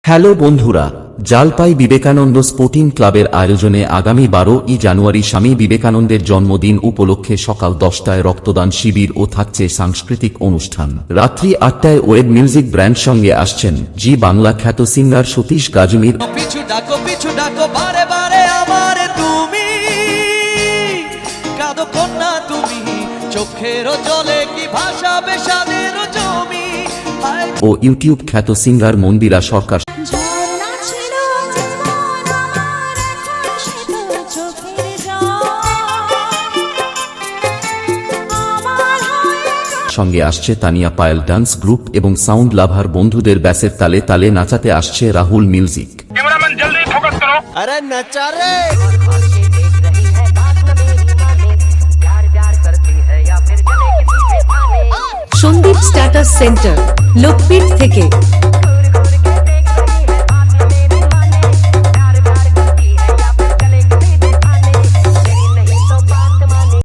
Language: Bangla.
হ্যালো বন্ধুরা, জালপাই বিবেকানন্দ স্পোর্টিং ক্লাবের আয়োজনে আগামী 12ই জানুয়ারি স্বামী বিবেকানন্দের জন্মদিন উপলক্ষে সকাল 10টায় রক্তদান শিবির ও থাকছে সাংস্কৃতিক অনুষ্ঠান। রাত্রি 8টায় ওয়েব মিউজিক ব্র্যান্ড সঙ্গে আসছেন জি বাংলা খ্যাত সিঙ্গার সতীশ গাজুমির। পিছু ডাকো বারে বারে আমারে তুমি, কাঁদো কন্যা তুমি, চোখের জলে কি ভাষা বেশাদের জমি। ও ইউটিউব খ্যাত সিঙ্গার মন্দিরা সরকার সঙ্গে আসছে তানিয়া পায়েল ডান্স গ্রুপ এবং সাউন্ড লাভার বন্ধুদের ব্যাসের তালে তালে নাচাতে আসছে রাহুল মিউজিক। कैमरामैन जल्दी फोकस करो। अरे नचा रे সন্দীপ স্ট্যাটাস সেন্টার লোকপীঠ থেকে।